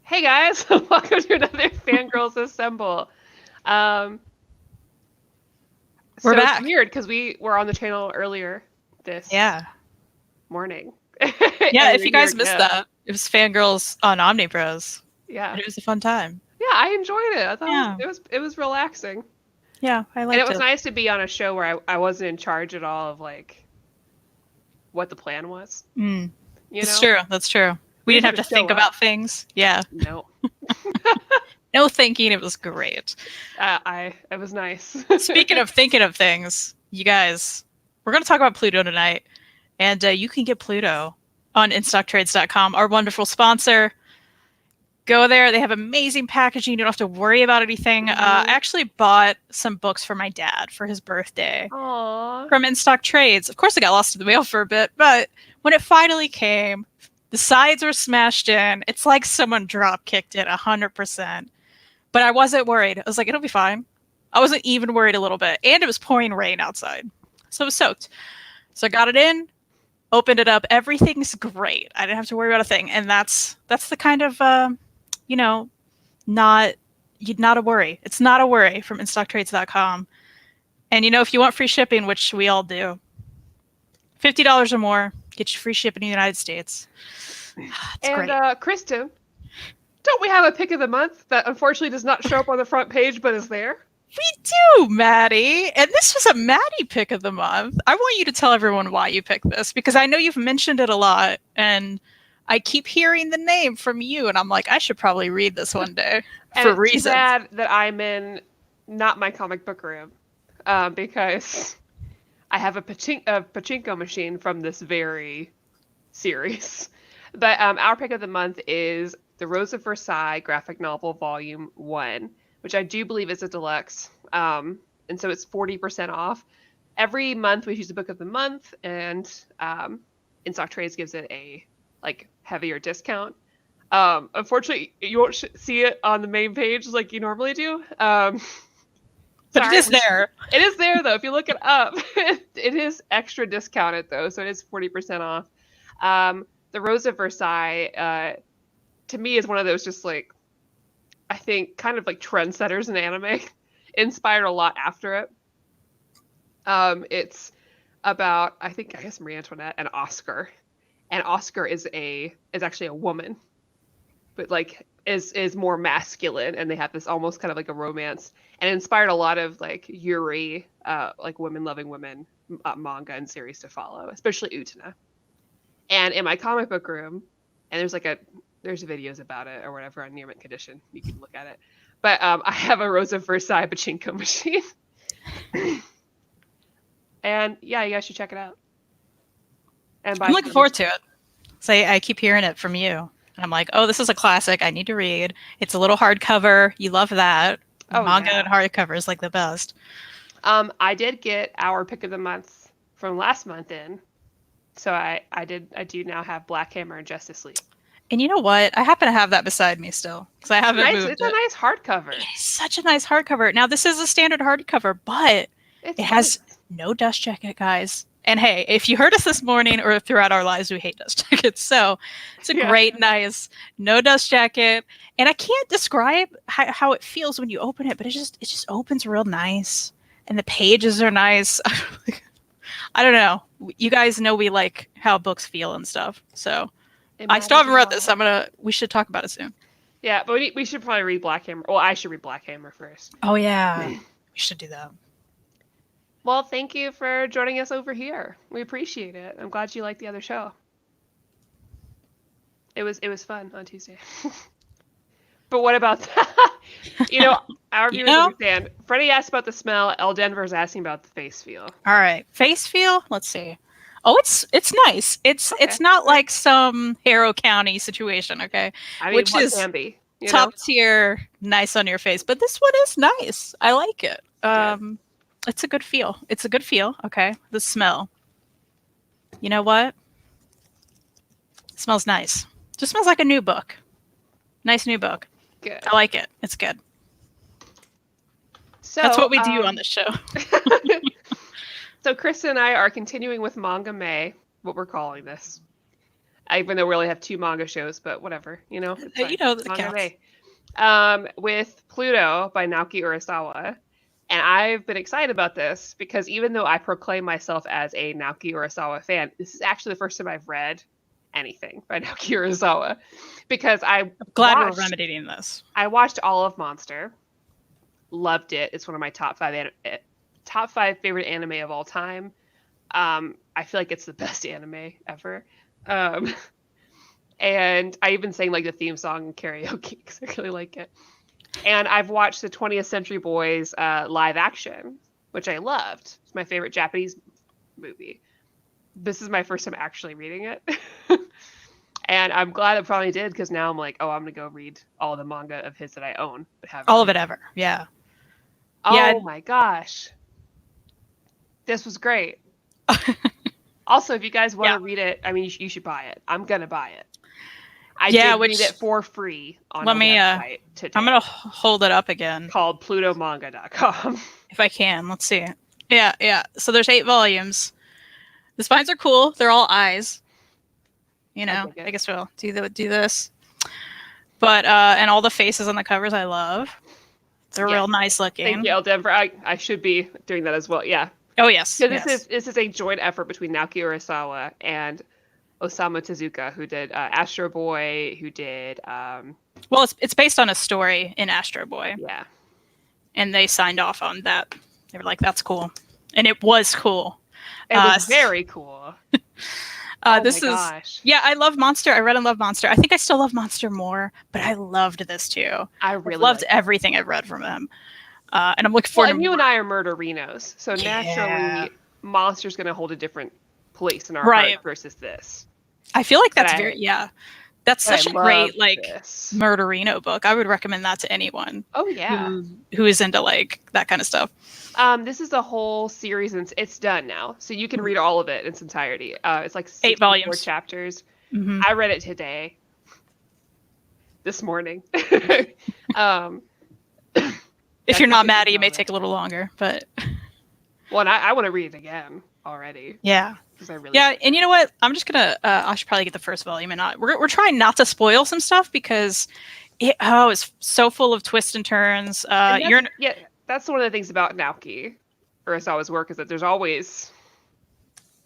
Hey guys, welcome to another Fangirlz Assemble. Um, We're so it's back. weird because we were on the channel earlier this Yeah. morning, Yeah, and if we're you here guys missed again. that, it was Fangirls on Omnibros. Yeah, And it was a fun time. yeah, I enjoyed it. I thought Yeah. it was relaxing, Yeah, I and it liked was it. nice to be on a show where I wasn't in charge at all of like what the plan was. Mm. You It's know, true. That's true. We we didn't just have had to to show think up. about things. Yeah. No, No thinking. It was great. it was nice. Speaking of thinking of things, you guys, we're going to talk about Pluto tonight. And you can get Pluto on InStockTrades.com, our wonderful sponsor. Go there. They have amazing packaging. You don't have to worry about anything. I actually bought some books for my dad for his birthday Aww. from In Stock Trades. Of course, it got lost in the mail for a bit, but when it finally came, the sides were smashed in. It's like someone drop kicked it 100%. But I wasn't worried. I was like, it'll be fine. I wasn't even worried a little bit. And it was pouring rain outside. So it was soaked. So I got it in, opened it up. Everything's great. I didn't have to worry about a thing. And that's the kind of you know, not not a worry. It's not a worry from InStockTrades.com. And if you want free shipping, which we all do, $50 or more, get you free shipping in the United States. It's And great. Kristen, don't we have a pick of the month that unfortunately does not show up on the front page but is there? We do, Maddie. And this was a Maddie pick of the month. I want you to tell everyone why you picked this because I know you've mentioned it a lot and I keep hearing the name from you and I'm like, I should probably read this one day And for it's too reasons. bad that I'm in not my comic book room because I have a pachinko machine from this very series. But our pick of the month is The Rose of Versailles graphic novel volume 1, which I do believe is a deluxe. And so it's 40% off. Every month we choose a book of the month, and In Stock Trades gives it a like heavier discount. Unfortunately, you won't see it on the main page like you normally do. But it is there. It is there though. If you look it up, it is extra discounted though, so it is 40% off. The Rose of Versailles, to me, is one of those just like I think kind of like trendsetters in anime. Inspired a lot after it. It's about I guess Marie Antoinette and Oscar, and Oscar is actually a woman, but like is more masculine, and they have this almost kind of like a romance, and inspired a lot of like Yuri, like women loving women manga and series to follow, especially Utena. And in my comic book room, and there's videos about it or whatever on Near Mint Condition, you can look at it. But I have a Rose of Versailles pachinko machine. And yeah, you guys should check it out. And I'm looking forward to it. So I keep hearing it from you. And I'm like, oh, this is a classic. I need to read. It's a little hardcover. You love that. Manga and hardcover is like the best. I did get our pick of the month from last month in. So I do now have Black Hammer and Justice League. And you know what? I happen to have that beside me still because I haven't moved. It's a nice hardcover. It is such a nice hardcover. Now this is a standard hardcover, but it has no dust jacket, guys. And hey, if you heard us this morning or throughout our lives, we hate dust jackets. So it's a great, nice, no dust jacket. And I can't describe how it feels when you open it, but it just opens real nice. And the pages are nice. I don't know. You guys know we like how books feel and stuff. So I still haven't read this. We should talk about it soon. Yeah, but we should probably read Black Hammer. Well, I should read Black Hammer first. Oh yeah, we should do that. Well, thank you for joining us over here. We appreciate it. I'm glad you liked the other show. It was fun on Tuesday. But what about that? Our viewers understand. Freddie asked about the smell. L. Denver's asking about the face feel. All right, face feel. Let's see. Oh, it's nice. It's not like some Harrow County situation, okay? I mean, which is can be, top tier, nice on your face. But this one is nice. I like it. It's a good feel. It's a good feel. Okay, the smell. You know what? It smells nice. Just smells like a new book. Nice new book. Good. I like it. It's good. So that's what we do on this show. So Kristen and I are continuing with Manga May, what we're calling this. Even though we only have 2 manga shows, but whatever, it's fine. You know, that Manga counts. day. With Pluto by Naoki Urasawa. And I've been excited about this because even though I proclaim myself as a Naoki Urasawa fan, this is actually the first time I've read anything by Naoki Urasawa because I'm glad we're remedying this. I watched all of Monster, loved it. It's one of my top 5 favorite anime of all time. I feel like it's the best anime ever. And I even sang like the theme song in karaoke because I really like it. And I've watched the 20th Century Boys live action, which I loved. It's my favorite Japanese movie. This is my first time actually reading it. And I'm glad I probably did because now I'm like, oh, I'm going to go read all the manga of his that I own. But haven't all of it ever. Yeah. Oh my gosh. This was great. Also, if you guys want to read it, I mean, you should buy it. I'm going to buy it. I did read it for free on a website today. I'm going to hold it up again. Called plutomanga.com. If I can. Let's see. Yeah. So there's 8 volumes. The spines are cool. They're all eyes. I guess we'll do this. But, and all the faces on the covers I love. They're real nice looking. Thank you, Denver. I should be doing that as well. Yeah. Oh, yes. So this is a joint effort between Naoki Urasawa and Osamu Tezuka, who did Astro Boy, who did... well, it's based on a story in Astro Boy. Yeah. And they signed off on that. They were like, that's cool. And it was cool. It was very cool. Gosh. Yeah, I love Monster. I read and love Monster. I think I still love Monster more, but I loved this too. I really loved everything I've read from him. And I'm looking forward to you and I are murder-rinos, so naturally Monster's going to hold a different place in our heart versus this. I feel like that's that's such a great murderino book. I would recommend that to anyone. Oh yeah. Who is into like that kind of stuff. This is a whole series and it's done now. So you can read all of it in its entirety. It's like 8 volumes. Chapters. Mm-hmm. I read it today. This morning. If you're not Maddie, it may take a little longer, but well, I want to read it again already. Yeah. And you know what? I'm just gonna. I should probably get the first volume, and we're trying not to spoil some stuff because it's so full of twists and turns. That's one of the things about Naoki Urasawa's work is that there's always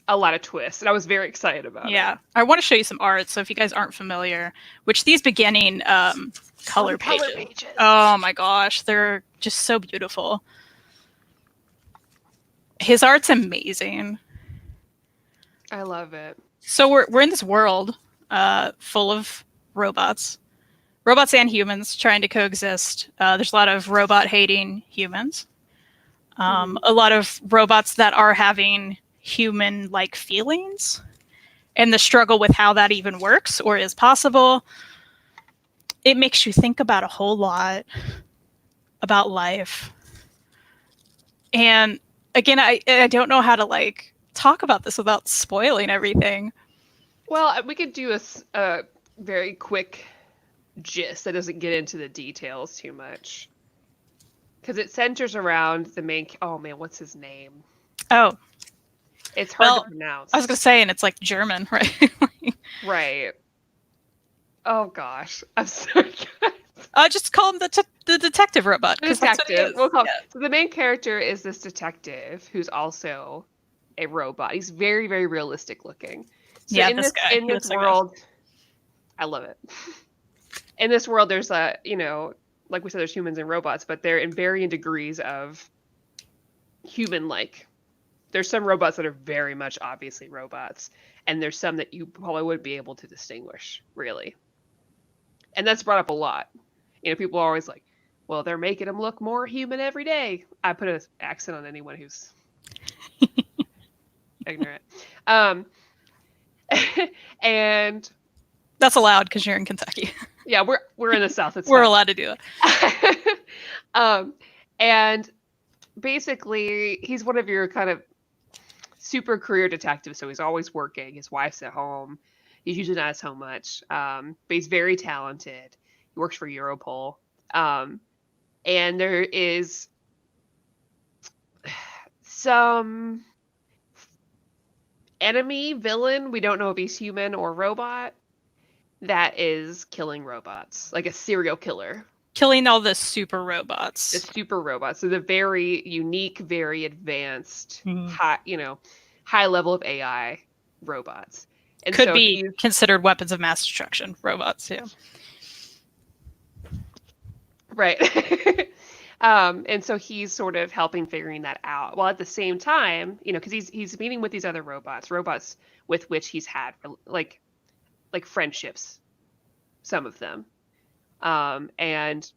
a lot of twists, and I was very excited about it. Yeah, I want to show you some art. So if you guys aren't familiar, which these beginning color pages. Oh my gosh, they're just so beautiful. His art's amazing. I love it. So we're in this world full of robots and humans trying to coexist. There's a lot of robot hating humans. A lot of robots that are having human like feelings, and the struggle with how that even works or is possible. It makes you think about a whole lot about life. And again, I don't know how to like talk about this without spoiling everything. Well, we could do a very quick gist that doesn't get into the details too much. Because it centers around the main... Oh, man, what's his name? Oh. It's hard to pronounce. I was going to say, and it's like German, right? Right. Oh, gosh. I'm sorry, just call him the detective robot. Detective. So the main character is this detective who's also a robot. He's very, very realistic looking. So in this world, I love it. In this world, there's like we said, there's humans and robots, but they're in varying degrees of human-like. There's some robots that are very much obviously robots, and there's some that you probably wouldn't be able to distinguish, really. And that's brought up a lot. People are always like, well, they're making them look more human every day. I put an accent on anyone who's ignorant. And that's allowed because you're in Kentucky. Yeah, we're in the South. We're allowed to do it. And basically, he's one of your kind of super career detectives. So he's always working. His wife's at home. He's usually not at home much. But he's very talented. He works for Europol. And there is some enemy, villain, we don't know if he's human or robot, that is killing robots, like a serial killer. Killing all the super The robots. super robots. So the very unique, very advanced, Mhm. high level of AI robots. And Could so be considered weapons of mass destruction robots, yeah. right. And so he's sort of helping figuring that out, while at the same time, because he's meeting with these other robots with which he's had like friendships, some of them, and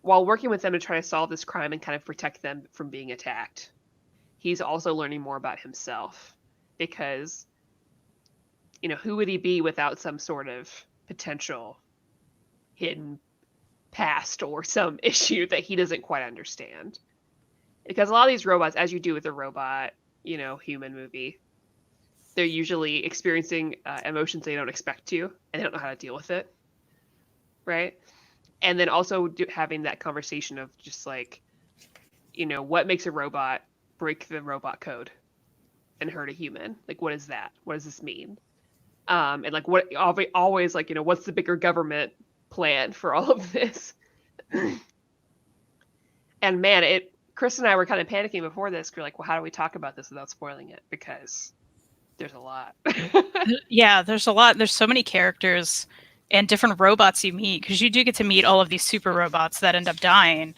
while working with them to try to solve this crime and kind of protect them from being attacked, he's also learning more about himself, because who would he be without some sort of potential hidden past or some issue that he doesn't quite understand. Because a lot of these robots, as you do with a robot, human movie, they're usually experiencing emotions they don't expect to, and they don't know how to deal with it, right? And then also having that conversation of just like, what makes a robot break the robot code and hurt a human? Like, what is that? What does this mean? And like, what always like, what's the bigger government plan for all of this? And man, Chris and I were kind of panicking before this. We're like, well, how do we talk about this without spoiling it? Because there's a lot. Yeah, there's a lot. There's so many characters and different robots you meet, because you do get to meet all of these super robots that end up dying.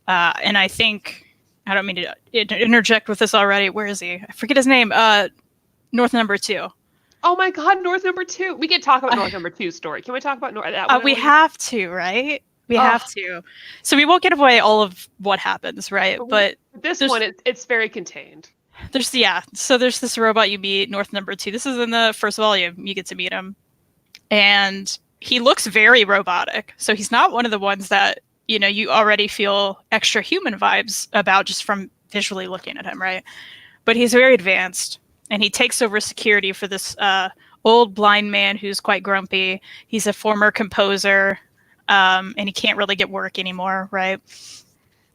And I think, I don't mean to interject with this already. Where is he? I forget his name. North Number 2. Oh my God, North Number 2. We can talk about North Number 2's story. Can we talk about that one? We have to, right? We have to. So we won't give away all of what happens, right? But this one, it's very contained. So there's this robot you meet, North Number 2. This is in the first volume. You get to meet him. And he looks very robotic. So he's not one of the ones that, you already feel extra human vibes about just from visually looking at him, right? But he's very advanced, and he takes over security for this old blind man who's quite grumpy. He's a former composer, and he can't really get work anymore, right?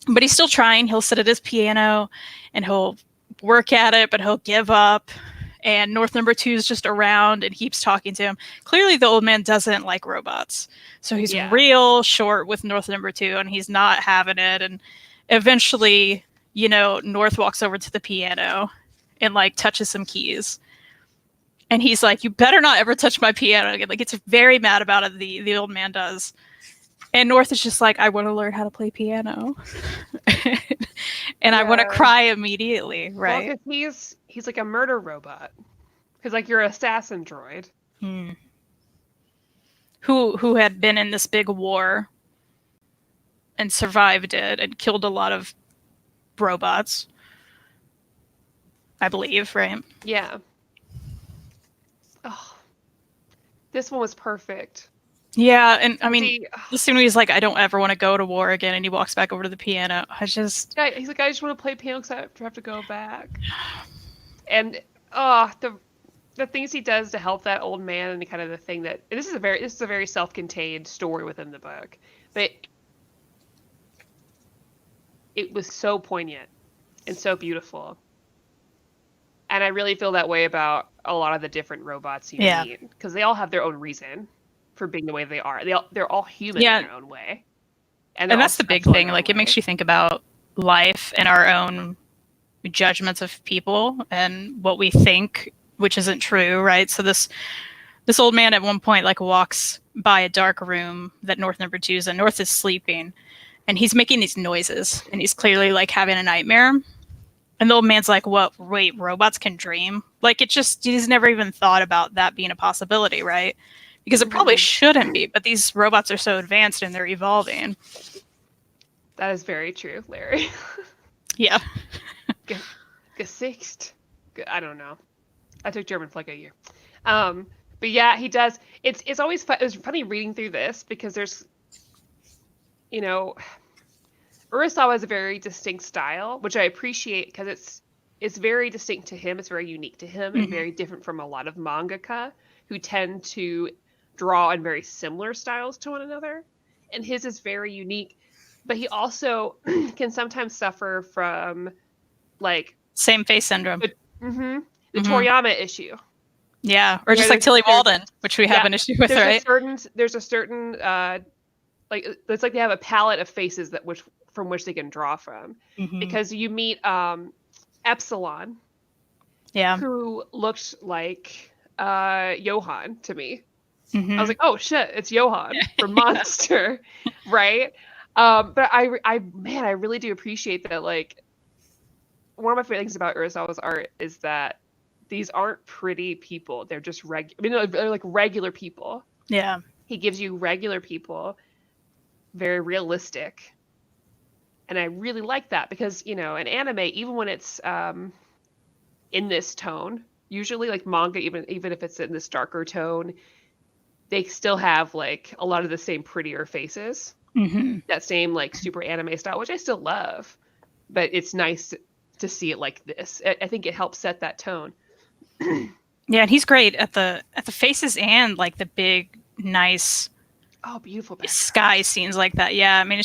But he's still trying. He'll sit at his piano, and he'll work at it, but he'll give up. And North Number 2 is just around and keeps talking to him. Clearly, the old man doesn't like robots. So he's real short with North Number 2, and he's not having it. And eventually, North walks over to the piano and, like, touches some keys. And he's like, you better not ever touch my piano again. Like, it's very mad about it, the old man does. And North is just like, I want to learn how to play piano. And I want to cry immediately, right? Well, because he's like a murder robot. Because like you're an assassin droid. Who had been in this big war and survived it and killed a lot of robots, I believe, right? Yeah. Oh, this one was perfect. Yeah, and I mean, the scene where he's like, I don't ever want to go to war again, and he walks back over to the piano. He's like, I just want to play piano because I have to go back. And the things he does to help that old man, and kind of the thing that this is a very self-contained story within the book, but it was so poignant and so beautiful. And I really feel that way about a lot of the different robots you meet, because they all have their own reason for being the way they are. They're all human in their own way. And that's the big thing. Like, it makes you think about life and our own judgments of people and what we think, which isn't true, right? So this old man at one point, like, walks by a dark room that North Number 2 is in. North is sleeping, and he's making these noises, and he's clearly, like, having a nightmare. And the old man's like, what? Wait, robots can dream? Like, he's never even thought about that being a possibility, right? Because it probably shouldn't be, but these robots are so advanced and they're evolving. That is very true, Larry. Yeah. Gesicht. I don't know. I took German for like a year. But yeah, he does. It's always fun. It was funny reading through this because there's, Urasawa has a very distinct style, which I appreciate because it's very distinct to him. It's very unique to him and very different from a lot of mangaka who tend to draw in very similar styles to one another. And his is very unique, but he also can sometimes suffer from like same face syndrome. The Toriyama issue. Yeah, or just like Tilly Walden, which we have an issue with, right? There's a certain like it's like they have a palette of faces from which they can draw from, because you meet Epsilon, who looked like Johan to me. I was like, oh shit, it's Johan from Monster, right? But I really do appreciate that. Like, one of my favorite things about Urasawa's art is that these aren't pretty people. They're just they're like regular people. Yeah. He gives you regular people, very realistic. And I really like that because, an anime, even when it's in this tone, usually like manga, even if it's in this darker tone, they still have like a lot of the same prettier faces. That same like super anime style, which I still love. But it's nice to see it like this. I think it helps set that tone. Yeah, and he's great at the faces and like the big, nice, beautiful sky scenes like that. Yeah, I mean,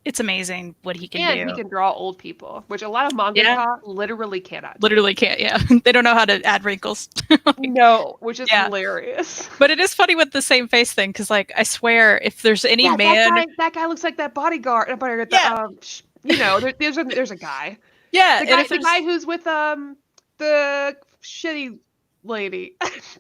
it's amazing what he can do. And he can draw old people, which a lot of mangaka literally cannot do. Literally can't, yeah. They don't know how to add wrinkles. No, which is hilarious. But it is funny with the same face thing, because like I swear, if there's any man, that guy looks like that bodyguard. There's a guy. Yeah, the guy who's with the shitty lady.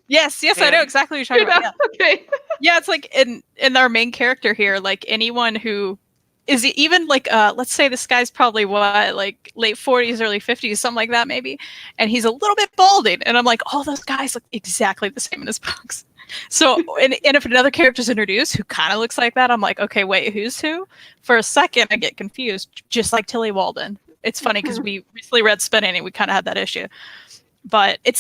Yes, I know exactly what you're talking about. Yeah. Okay. Yeah, it's like in our main character here, like anyone who is even like let's say this guy's probably like late 40s, early 50s, something like that maybe, and he's a little bit balding, and I'm like, all those guys look exactly the same in his books. So and if another character's introduced who kind of looks like that, I'm like, okay, wait, who's who? For a second, I get confused, just like Tilly Walden. It's funny because we recently read Spinning and we kind of had that issue. But I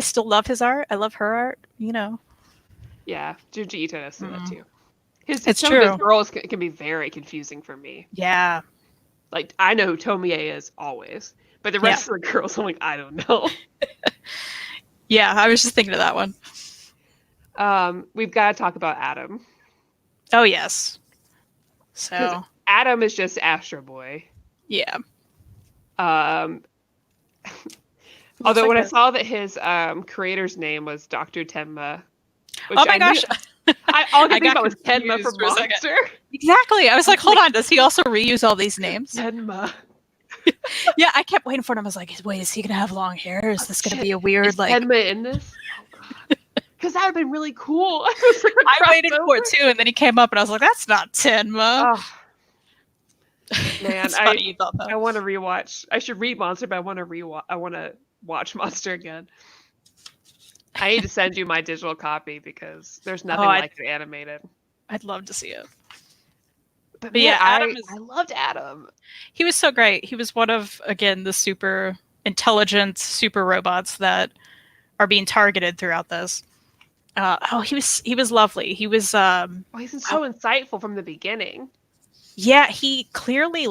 still love his art. I love her art, Yeah, Junji Ito does that too. It's some true. of his girls can be very confusing for me. Yeah. Like, I know who Tomie is always, but the rest of the girls, I'm like, I don't know. Yeah, I was just thinking of that one. We've got to talk about Adam. Oh, yes. So Adam is just Astro Boy. Yeah. Although when I saw that his creator's name was Dr. Tenma. Oh my gosh. All I could think about was Tenma from Monster. Exactly. I was like, hold on, does he also reuse all these names? Tenma. Yeah, I kept waiting for him. I was like, wait, is he going to have long hair? Is this going to be a weird, is Tenma in this? Oh, God. Because that would have been really cool. I waited for it too, and then he came up, and I was like, that's not Tenma. Oh. Man, I want to rewatch. I should read Monster, but I want to watch Monster again. I need to send you my digital copy because there's nothing like it animated. I'd love to see it. But man, yeah, I loved Adam. He was so great. He was one of, again, the super intelligent super robots that are being targeted throughout this. He was lovely. He was he's so insightful from the beginning. Yeah, he clearly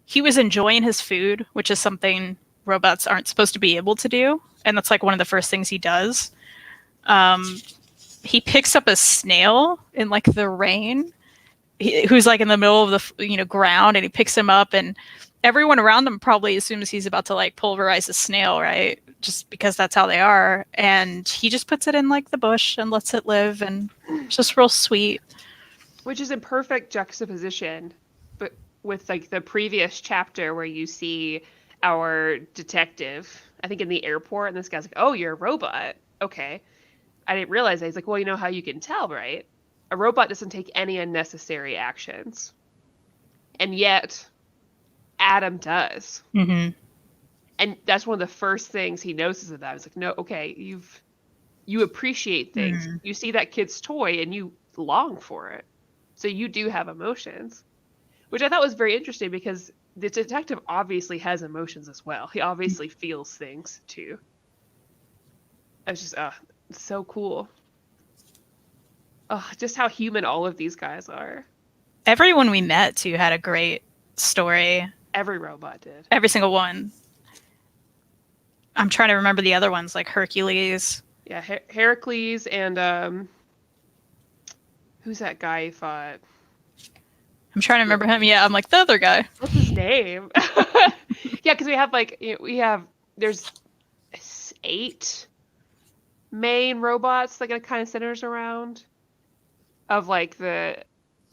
he was enjoying his food, which is something robots aren't supposed to be able to do, and that's like one of the first things he does. He picks up a snail in like the rain, who's like in the middle of the ground, and he picks him up, and everyone around him probably assumes he's about to like pulverize a snail, right? Just because that's how they are, and he just puts it in like the bush and lets it live, and it's just real sweet. Which is in perfect juxtaposition, but with like the previous chapter where you see our detective, I think in the airport, and this guy's like, "Oh, you're a robot." Okay. I didn't realize that. He's like, "Well, you know how you can tell, right? A robot doesn't take any unnecessary actions." And yet, Adam does. Mm-hmm. And that's one of the first things he notices of that. It's like, no, okay, you appreciate things. Mm-hmm. You see that kid's toy and you long for it. So you do have emotions, which I thought was very interesting because the detective obviously has emotions as well. He obviously feels things too. It's just so cool. Just how human all of these guys are. Everyone we met too had a great story. Every robot did. Every single one. I'm trying to remember the other ones, like Hercules. Yeah, Heracles and who's that guy you fought? I'm trying to remember him. Yeah, I'm like the other guy. What's his name? Yeah, because we have there's 8 main robots that it kind of centers around of like the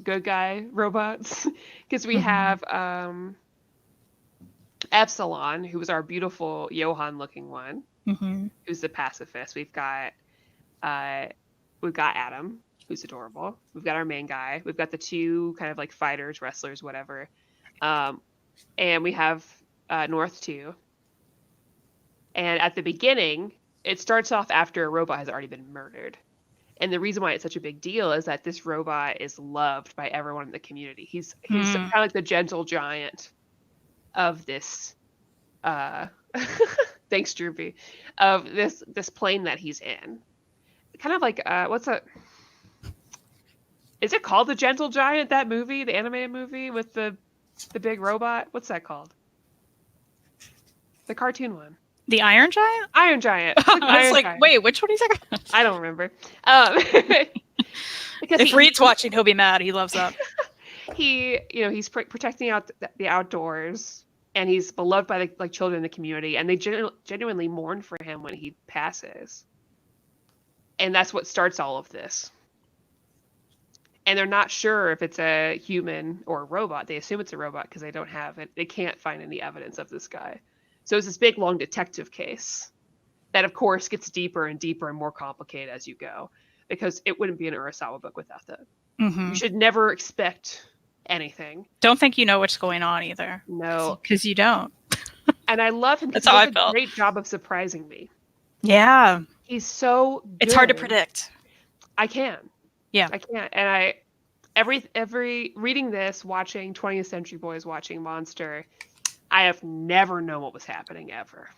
good guy robots. Because we have Epsilon, who was our beautiful Johan looking one, who's the pacifist. We've got Adam, who's adorable. We've got our main guy. We've got the 2 kind of like fighters, wrestlers, whatever. And we have North 2. And at the beginning, it starts off after a robot has already been murdered. And the reason why it's such a big deal is that this robot is loved by everyone in the community. He's kind of like the gentle giant of this thanks, Droopy, of this plane that he's in. Kind of like is it called The Gentle Giant, that movie, the animated movie with the big robot? What's that called? The cartoon one. The Iron Giant? Iron Giant. I was like, Giant. Wait, which one is that? I don't remember. Because if Reed's watching, he'll be mad. He loves that. He's protecting the outdoors, and he's beloved by the children in the community, and they genuinely mourn for him when he passes. And that's what starts all of this. And they're not sure if it's a human or a robot. They assume it's a robot because they don't have it. They can't find any evidence of this guy. So it's this big, long detective case that, of course, gets deeper and deeper and more complicated as you go, because it wouldn't be an Urasawa book without that. You should never expect anything. Don't think you know what's going on either. No. Because you don't. And I love him because he does a great job of surprising me. Yeah. He's so good. It's hard to predict. I can. Yeah. I can't. And every reading this, watching 20th Century Boys, watching Monster, I have never known what was happening ever.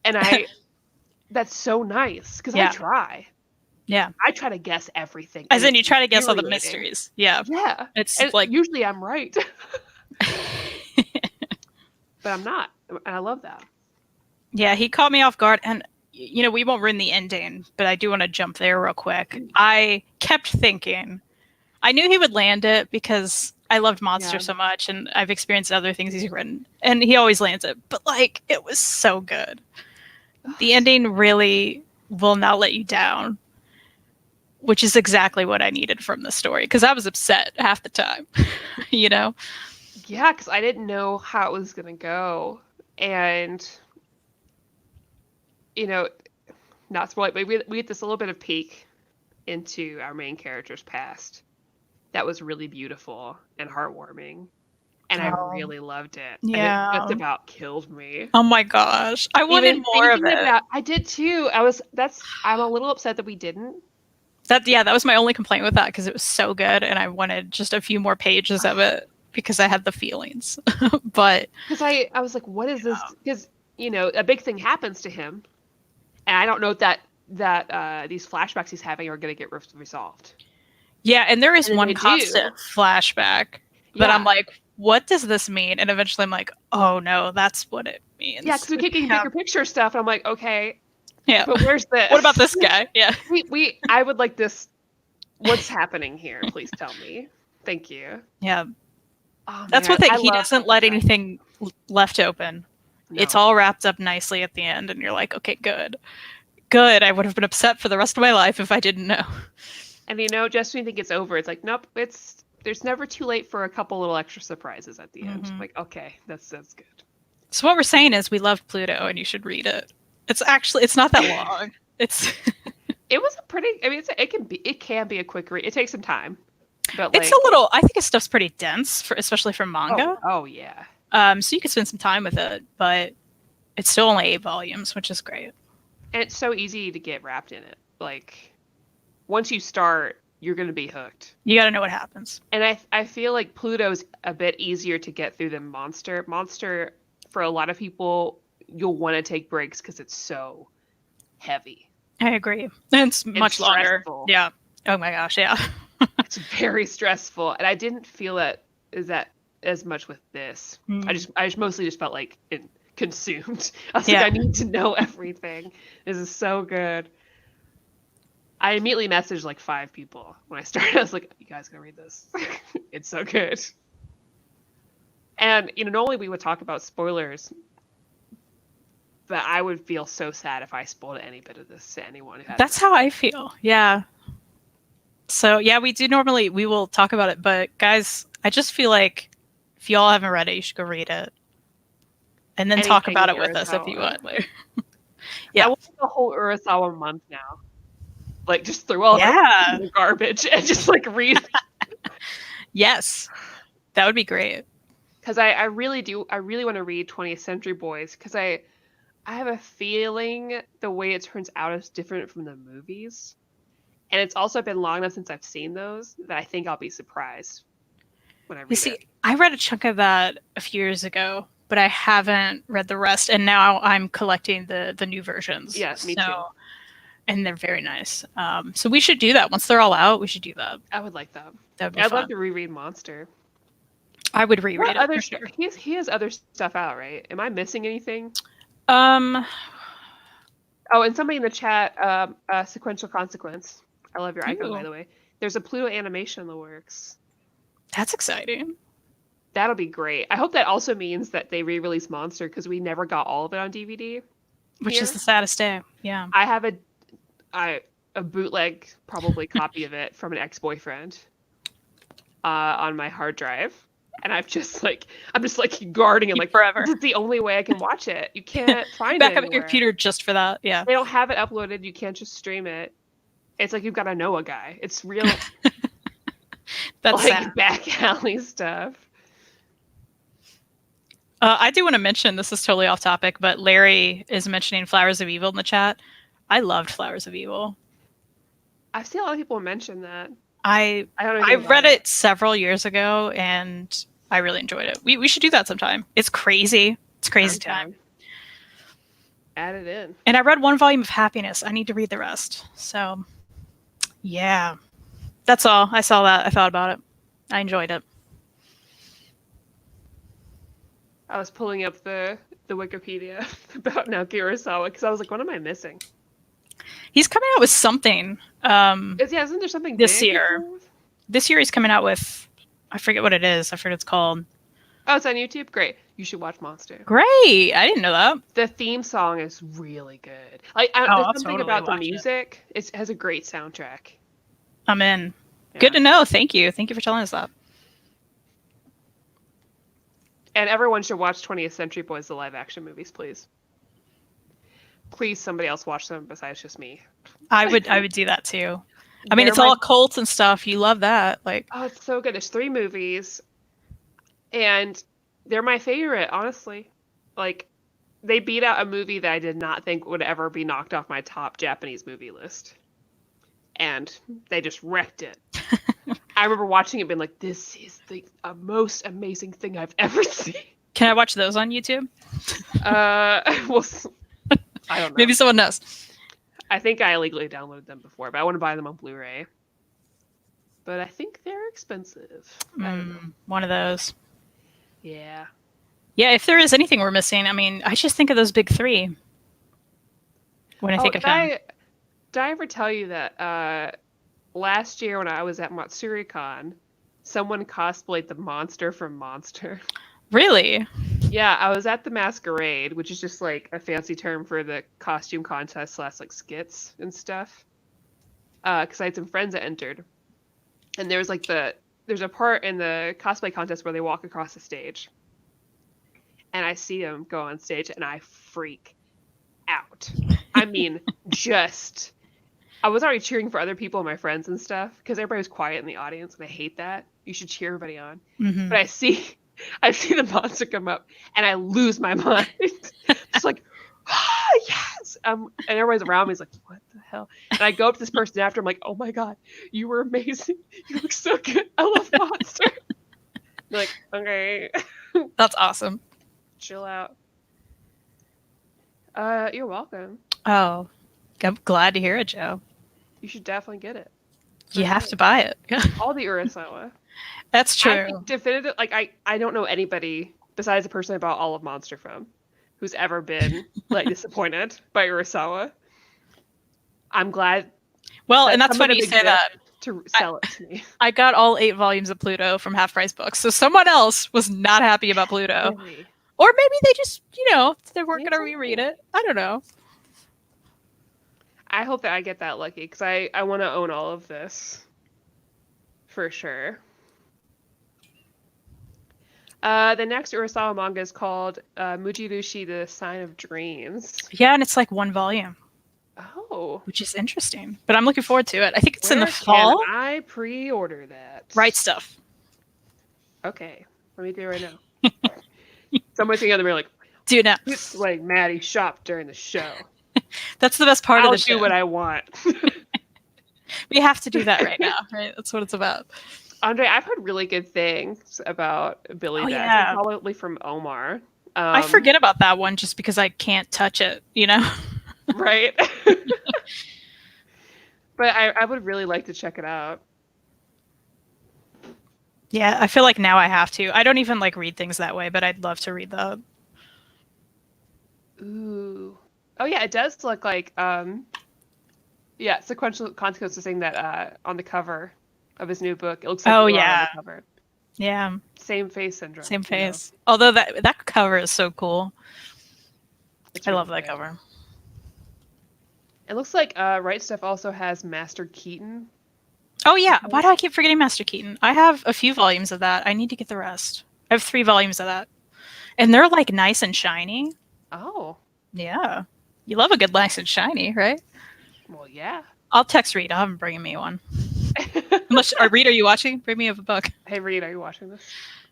And that's so nice because I try. Yeah. I try to guess everything. As in you try to guess all the mysteries. Yeah. Yeah. It's and like usually I'm right. But I'm not. And I love that. Yeah, he caught me off guard, and we won't ruin the ending, but I do want to jump there real quick. I kept thinking, I knew he would land it because I loved Monster so much, and I've experienced other things he's written, and he always lands it. But it was so good. The ending really will not let you down, which is exactly what I needed from the story, because I was upset half the time, Yeah, because I didn't know how it was gonna go, and not spoil it, but we get this little bit of peek into our main character's past that was really beautiful and heartwarming, and I really loved it. Yeah, and it just about killed me. Oh my gosh, I wanted more of it. I did too. I'm a little upset that we didn't. That was my only complaint with that, because it was so good, and I wanted just a few more pages of it because I had the feelings. But because I was like, what is this? Because a big thing happens to him. And I don't know that these flashbacks he's having are going to get resolved. Yeah, and there is one constant flashback that I'm like, what does this mean? And eventually I'm like, oh no, that's what it means. Yeah, because we keep getting bigger picture stuff, and I'm like, okay, yeah, but where's this? What about this guy? Yeah, I would like this. What's happening here? Please tell me. Thank you. Yeah, that's one thing. He doesn't let anything left open. No. It's all wrapped up nicely at the end, and you're like, okay, good. I would have been upset for the rest of my life if I didn't know. And just when you think it's over, it's like, nope, there's never too late for a couple little extra surprises at the end. Like, okay, that's good. So what we're saying is we loved Pluto, and you should read it. It's not that long. It was a pretty. I mean, it can be a quick read. It takes some time, but it's a little. I think his stuff's pretty dense, especially for manga. Oh yeah. So you could spend some time with it, but it's still only 8 volumes, which is great. And it's so easy to get wrapped in it. Like, once you start, you're going to be hooked. You got to know what happens. And I feel like Pluto's a bit easier to get through than Monster. Monster, for a lot of people, you'll want to take breaks because it's so heavy. I agree. And it's much longer. Yeah. Oh my gosh, yeah. It's very stressful. And I didn't feel that as much with this. I just mostly just felt like consumed. I was like, I need to know everything. This is so good. I immediately messaged like 5 people when I started. I was like, you guys gonna read this? It's so good. And normally we would talk about spoilers, But I would feel so sad if I spoiled any bit of this to anyone who hasn't. That's how I feel. Yeah. So yeah, we will talk about it, but guys, I just feel like if y'all haven't read it, you should go read it. And then talk Anything about it with us if you want. Yeah. I want a whole Urasawa month now. Like, just throw all the garbage and just like read. Yes. That would be great. Because I really want to read 20th Century Boys, because I have a feeling the way it turns out is different from the movies. And it's also been long enough since I've seen those that I think I'll be surprised when I read it. I read a chunk of that a few years ago, but I haven't read the rest, and now I'm collecting the new versions. Yes, me too. And they're very nice. So we should do that. Once they're all out, we should do that. I would like that. That'd be fun. I'd love to reread Monster. I would reread it. For sure. He has other stuff out, right? Am I missing anything? Oh, and somebody in the chat, Sequential Consequence. I love your icon, by the way. There's a Pluto animation in the works. That's exciting. That'll be great. I hope that also means that they re-release Monster, because we never got all of it on DVD. Which is the saddest day. Yeah. I have a bootleg, probably, copy of it from an ex-boyfriend on my hard drive. And I'm just guarding it like forever. This is the only way I can watch it. You can't find it back up your computer just for that. Yeah. They don't have it uploaded. You can't just stream it. It's like you've got to know a guy. It's real. That's like sad. Back alley stuff. I do want to mention, this is totally off topic, but Larry is mentioning Flowers of Evil in the chat. I loved Flowers of Evil. I've seen a lot of people mention that. I read it several years ago, and I really enjoyed it. We should do that sometime. It's crazy. It's crazy time. Add it in. And I read one volume of Happiness. I need to read the rest. So, yeah. That's all. I saw that. I thought about it. I enjoyed it. I was pulling up the Wikipedia about Naoki Urasawa because I was like, what am I missing? He's coming out with something. Isn't there something this year? This year he's coming out with, I forget what it is. I forget what it's called. Oh, it's on YouTube? Great. You should watch Monster. Great. I didn't know that. The theme song is really good. There's something about the music. It has a great soundtrack. I'm in. Yeah. Good to know. Thank you. Thank you for telling us that. And everyone should watch 20th Century Boys, the live action movies, please. Please, somebody else watch them besides just me. I would do that too. I mean, it's all cults and stuff. You love that. Oh, it's so good. There's 3 movies. And they're my favorite, honestly. They beat out a movie that I did not think would ever be knocked off my top Japanese movie list. And they just wrecked it. I remember watching it being like, this is the most amazing thing I've ever seen. Can I watch those on YouTube? Well, I don't know. Maybe someone knows. I think I illegally downloaded them before, but I want to buy them on Blu-ray. But I think they're expensive. One of those. Yeah. Yeah, if there is anything we're missing, I mean, I just think of those big 3 when I think of him. Did I ever tell you that last year when I was at MatsuruCon, someone cosplayed the monster from Monster? Really? Yeah, I was at the Masquerade, which is just like a fancy term for the costume contest / skits and stuff. Because I had some friends that entered. And there's a part in the cosplay contest where they walk across the stage. And I see them go on stage and I freak out. I mean, I was already cheering for other people and my friends and stuff because everybody was quiet in the audience and I hate that. You should cheer everybody on. Mm-hmm. But I see the monster come up and I lose my mind. It's like, yes! And everybody's around me is like, what the hell? And I go up to this person after, I'm like, oh my god, you were amazing. You look so good. I love Monster. They're like, okay. That's awesome. Chill out. You're welcome. Oh, I'm glad to hear it, Joe. You should definitely get it. You have to buy it. All the Urasawa. That's true. I think definitive. I don't know anybody besides the person I bought all of Monster from who's ever been disappointed by Urasawa. I'm glad. Well, and that's funny you say that. To sell it to me. I got all 8 volumes of Pluto from Half Price Books, so someone else was not happy about Pluto. Really? Or maybe they just, they weren't Me going to too. reread it. I don't know. I hope that I get that lucky because I want to own all of this for sure. The next Urasawa manga is called Mujirushi, the Sign of Dreams. Yeah, and it's like one volume, Oh, which is interesting. But I'm looking forward to it. I think it's in the where fall. can I pre-order that? Right Stuff. Okay, let me do it right now. Someone's thinking on the mirror like, Do it now. it's like Maddie shopped during the show. That's the best part I'll of the show. do what I want. We have to do that right now, right? That's what it's about. Andre, I've heard really good things about Billy Death. Yeah. Probably from Omar. I forget about that one just because I can't touch it, Right? But I would really like to check it out. Yeah, I feel like now I have to. I don't even read things that way, but I'd love to read that. Ooh. Oh yeah, it does look like sequential consequences is saying that on the cover of his new book. It looks like Oh, Laura yeah. on the cover. Yeah. Same face syndrome. Same face. Although that cover is so cool. I love that cover. It looks like Right Stuff also has Master Keaton. Oh yeah. Why do I keep forgetting Master Keaton? I have a few volumes of that. I need to get the rest. I have 3 volumes of that. And they're nice and shiny. Oh. Yeah. You love a good nice and shiny, right? Well, yeah. I'll text Reed. I'll have him bring me one. Unless, Reed, are you watching? Bring me a book. Hey, Reed, are you watching this?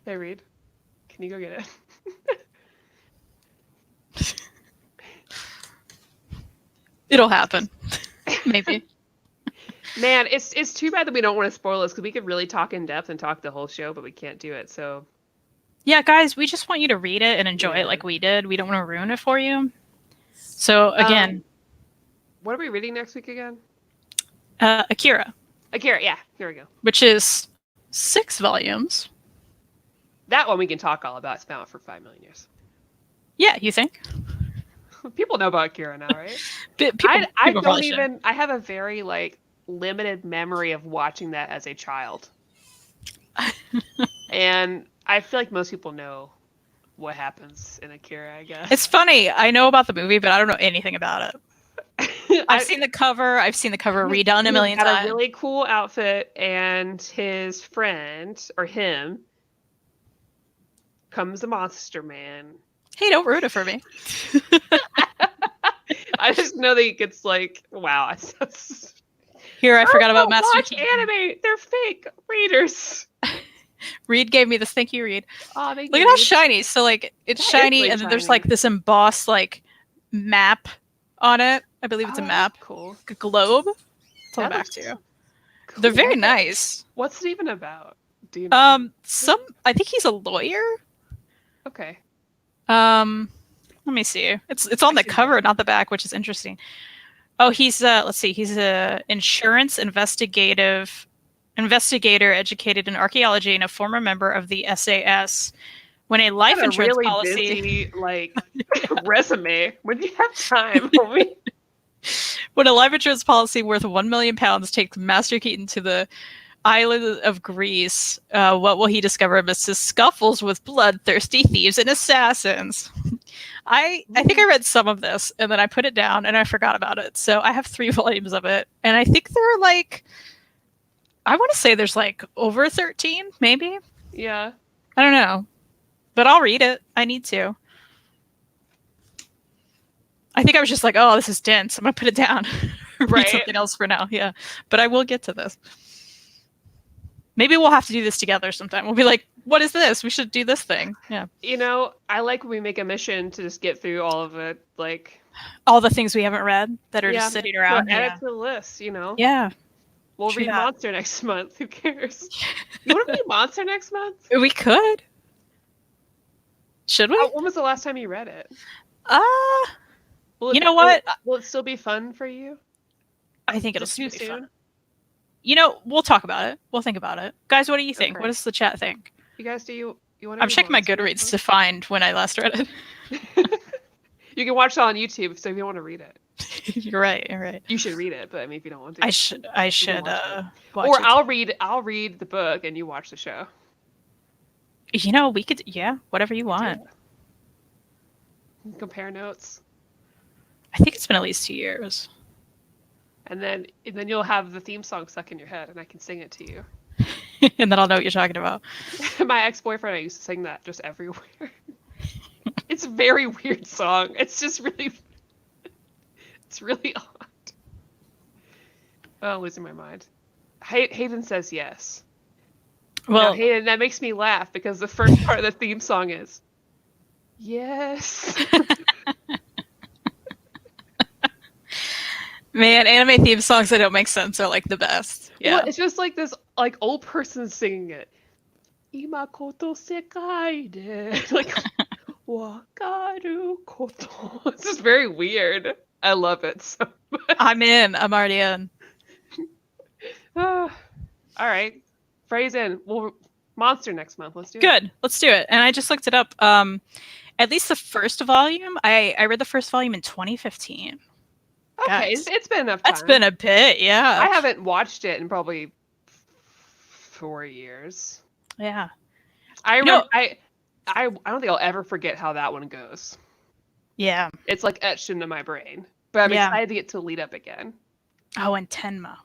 Hey, Reed, can you go get it? It'll happen. Maybe. Man, it's too bad that we don't want to spoil this because we could really talk in depth and talk the whole show, but we can't do it. So. Yeah, guys, we just want you to read it and enjoy it like we did. We don't want to ruin it for you. So again, what are we reading next week again? Akira. Akira, yeah, here we go. Which is 6 volumes. That one we can talk all about. It's been out for 5 million years. Yeah, you think? People know about Akira now, right? I don't even. I have a very limited memory of watching that as a child, and I feel like most people know what happens in Akira. I guess it's funny. I know about the movie, but I don't know anything about it. I've seen the cover. I've seen the cover redone a million times. Had a really cool outfit, and his friend or him comes a monster man. Hey, don't ruin it for me. I just know that he gets wow. Here, I forgot about Master Watch Keaton. anime. They're fake readers. Reed gave me this. Thank you, Reed. Oh, thank Look you, at how Reed. shiny. So it's shiny, and then there's this embossed map on it. I believe it's a map. Cool. A globe. It's on the back too. They're very nice. What's it even about? Do you know? I think he's a lawyer. Okay. Let me see. It's on the cover, not the back, which is interesting. Oh, he's let's see. He's a insurance investigator educated in archaeology and a former member of the SAS. When a life insurance really policy busy, resume. When do you have time? When a life insurance policy worth £1 million takes Master Keaton to the island of Greece, what will he discover amidst his scuffles with bloodthirsty thieves and assassins? I think I read some of this and then I put it down and I forgot about it. So I have 3 volumes of it, and I think they're I want to say there's over 13, maybe. Yeah. I don't know, but I'll read it. I need to. I think I was just oh, this is dense. I'm gonna put it down. Read something else for now. Yeah, but I will get to this. Maybe we'll have to do this together sometime. We'll be what is this? We should do this thing. Yeah. I like when we make a mission to just get through all of it, all the things we haven't read that are just sitting around. Add it to the list, Yeah. We'll read Monster next month. Who cares? You want to read Monster next month? We could. Should we? When was the last time you read it? You know what? Will it still be fun for you? I think it'll still too be soon. fun. We'll talk about it. We'll think about it. Guys, what do you think? Okay. What does the chat think? You guys, do you want to I'm checking my Goodreads to find when I last read it. You can watch it on YouTube, so if you want to read it. You're right. You're right. You should read it, but if you don't want to, I should. Watch or it. I'll read the book and you watch the show. We could. Yeah, whatever you want. Compare notes. I think it's been at least 2 years. And then you'll have the theme song stuck in your head, and I can sing it to you. And then I'll know what you're talking about. My ex-boyfriend, I used to sing that just everywhere. It's a very weird song. It's just really, it's really odd. Oh, I'm losing my mind. Hayden says yes. Well, now, Hayden, that makes me laugh because the first part of the theme song is yes. man, anime theme songs that don't make sense are like the best. Yeah. Well, it's just like this like old person singing it. Imakoto sekai de like wakaru koto. It's just very weird. I love it so much. I'm in. I'm already in. All right. Phrase in. Well, Monster next month. Let's do it. Good. Let's do it. And I just looked it up. At least the first volume. I read the first volume in 2015. Okay, Guys, it's been enough time. That's been a bit, yeah. I haven't watched it in probably 4 years. Yeah. I remember, I don't think I'll ever forget how that one goes. Yeah. It's like etched into my brain. But I'm excited to get to lead up again. Oh, and Tenma.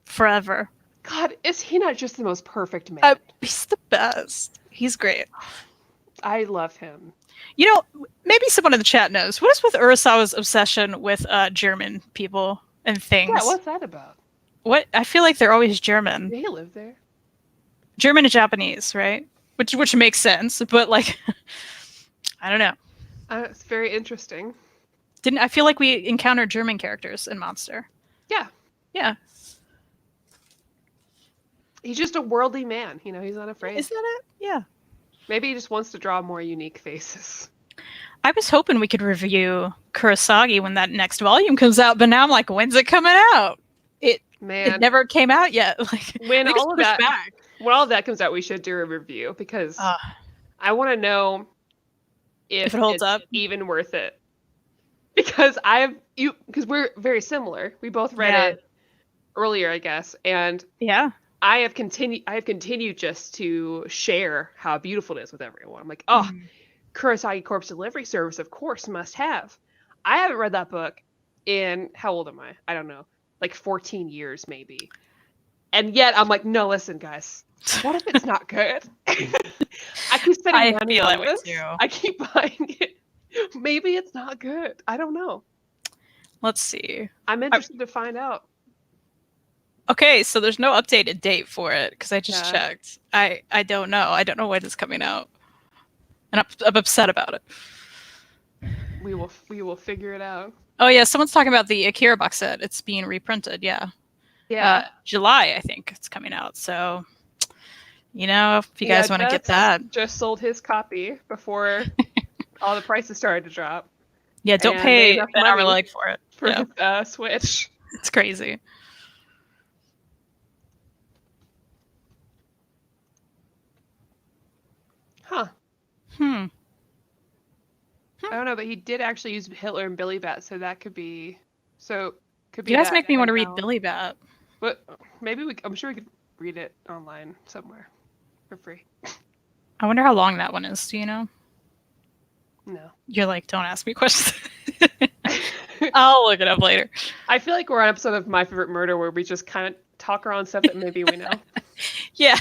Forever. God, is he not just the most perfect man? He's the best. He's great. I love him. You know, maybe someone in the chat knows. What is with Urasawa's obsession with German people and things? Yeah, what's that about? What? I feel like they're always German. Did he live there? German and Japanese, right? Which makes sense, but like, I don't know. It's very interesting. I feel like we encountered German characters in Monster? Yeah. Yeah. He's just a worldly man. You know, he's not afraid. Is that it? Yeah. Maybe he just wants to draw more unique faces. I was hoping we could review Kurosagi when that next volume comes out, but now I'm like, when's it coming out? It never came out yet. Like when all of that comes out, we should do a review because I want to know if it holds up, even worth it. Because because we're very similar. We both read it earlier, I guess, and I have continued just to share how beautiful it is with everyone. I'm like, Kurosagi Corpse Delivery Service, of course, must have. I haven't read that book in, how old am I? I don't know, like 14 years maybe. And yet I'm like, no, listen, guys, what if it's not good? I keep spending money on this. I keep buying it. Maybe it's not good. I don't know. Let's see. I'm interested to find out. Okay, so there's no updated date for it because I just checked. I don't know. I don't know when it's coming out, and I'm upset about it. We will figure it out. Oh yeah, someone's talking about the Akira box set. It's being reprinted. Yeah. July, I think it's coming out. So, you know, if you guys want to get that, just sold his copy before all the prices started to drop. Yeah, don't pay an arm and leg for it. For Switch. It's crazy. Huh. I don't know, but he did actually use Hitler and Billy Bat, so that could be. You guys make me want to read Billy Bat. But maybe I'm sure we could read it online somewhere for free. I wonder how long that one is. Do you know? No. You're like, don't ask me questions. I'll look it up later. I feel like we're on an episode of My Favorite Murder where we just kind of talk around stuff that maybe we know. Yeah.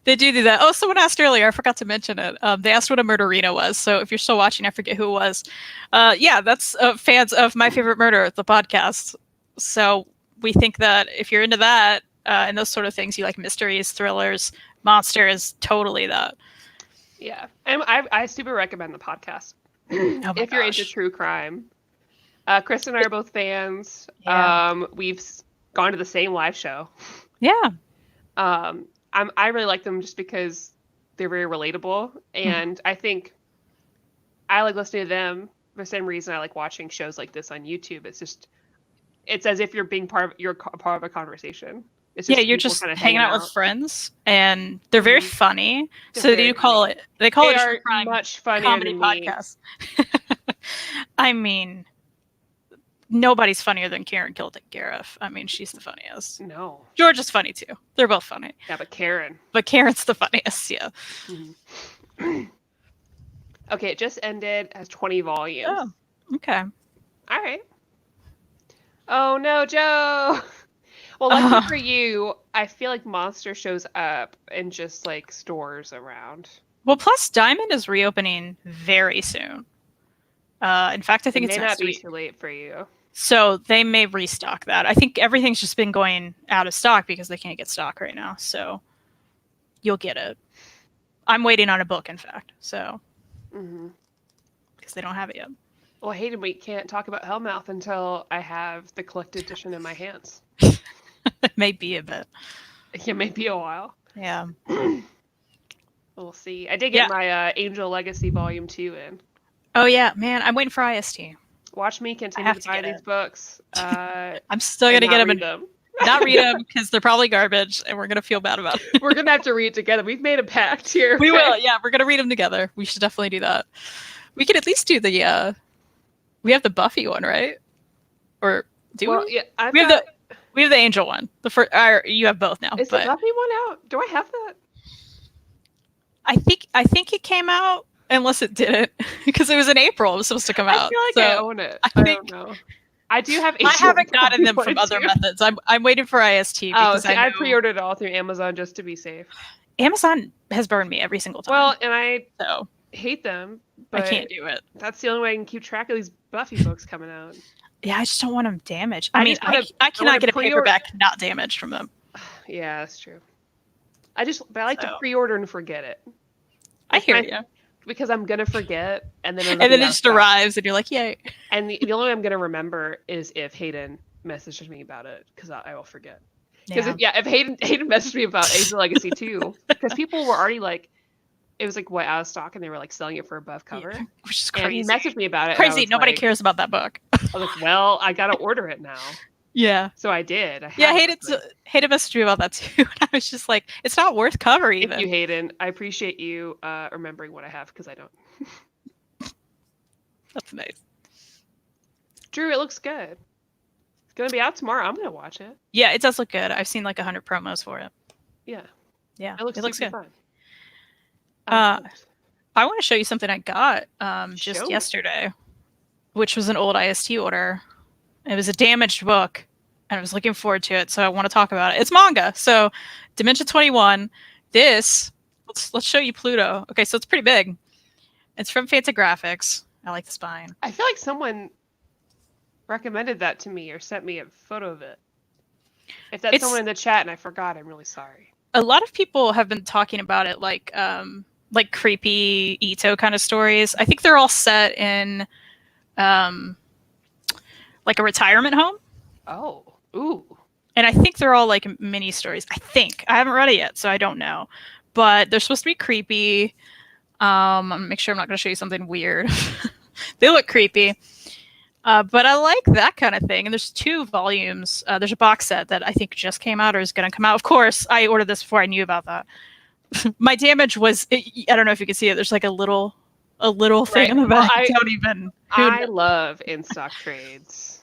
They do that. Oh, someone asked earlier. I forgot to mention it. They asked what a murderina was. So if you're still watching, I forget who it was. That's fans of My Favorite Murder, the podcast. So we think that if you're into that and those sort of things, you like mysteries, thrillers, monsters, totally that. Yeah. And I super recommend the podcast. If you're into true crime. Kristan and I are both fans. Yeah. We've gone to the same live show. Yeah. I really like them just because they're very relatable, and I think I like listening to them for the same reason I like watching shows like this on YouTube. It's as if you're part of a conversation. It's just you're just hanging out with friends, and they're very funny. So they call it true crime much funnier comedy podcast. I mean, nobody's funnier than Karen Kildick-Gareth. I mean, she's the funniest. No. George is funny too. They're both funny. Yeah, but Karen. But Karen's the funniest, yeah. Mm-hmm. Okay, it just ended. It has 20 volumes. Oh, okay. All right. Oh no, Joe. Well, lucky for you, I feel like Monster shows up in just like stores around. Well, plus Diamond is reopening very soon. In fact, I think It it's may not next be week. too late for you. So they may restock that. I think everything's just been going out of stock because they can't get stock right now. So you'll get it. I'm waiting on a book, in fact. So because they don't have it yet. Well, Hayden, we can't talk about Hellmouth until I have the collected edition in my hands. It may be a bit. It may be a while. Yeah. We'll see. I did get my Angel Legacy Volume 2 in. Oh, yeah. Man, I'm waiting for IST. Watch me continue to buy these books. I'm still going to get them. Not read them because they're probably garbage and we're going to feel bad about it. We're going to have to read it together. We've made a pact here. We will. Yeah, we're going to read them together. We should definitely do that. We could at least do the, we have the Buffy one, right? Or do we? Yeah, we have the Angel one. The first, you have both now. Is the Buffy one out? Do I have that? I think it came out, unless it didn't, because it was in April. It was supposed to come out. I feel like I own it. I don't know. I do have. I haven't gotten them from other methods. I'm waiting for IST because I pre-ordered it all through Amazon just to be safe. Amazon has burned me every single time. Well, and I hate them. But I can't do it. That's the only way I can keep track of these Buffy books coming out. Yeah, I just don't want them damaged. I cannot get a paperback not damaged from them. Yeah, that's true. But I like to pre-order and forget it. I hear you. Because I'm gonna forget, and then it just arrives, and you're like, "Yay!" And the only way I'm gonna remember is if Hayden messages me about it, because I will forget. Because if Hayden messaged me about Angel Legacy 2, because people were already like, it was like out of stock, and they were like selling it for above cover, which is crazy. And he messaged me about it. Crazy. Nobody cares about that book. I was like, well, I gotta order it now. Yeah. So I did. Hayden messaged me about that too. And I was just like, it's not worth cover even. Thank you, Hayden. I appreciate you remembering what I have because I don't. That's nice. Drew, it looks good. It's going to be out tomorrow. I'm going to watch it. Yeah, it does look good. I've seen like 100 promos for it. Yeah. Yeah. It looks good. Fun. I want to show you something I got just yesterday, which was an old IST order. It was a damaged book, and I was looking forward to it, so I want to talk about it. It's manga, so Dimension 21. Let's show you Pluto. Okay, so it's pretty big. It's from Fantagraphics. I like the spine. I feel like someone recommended that to me or sent me a photo of it. If that's someone in the chat and I forgot, I'm really sorry. A lot of people have been talking about it like creepy Ito kind of stories. I think they're all set in like a retirement home. Oh, ooh. And I think they're all like mini stories. I think. I haven't read it yet, so I don't know. But they're supposed to be creepy. I'm gonna make sure I'm not going to show you something weird. They look creepy. But I like that kind of thing. And there's 2 volumes. There's a box set that I think just came out or is going to come out. Of course, I ordered this before I knew about that. My damage was, I don't know if you can see it. There's like a little thing in the back. I love in-stock trades.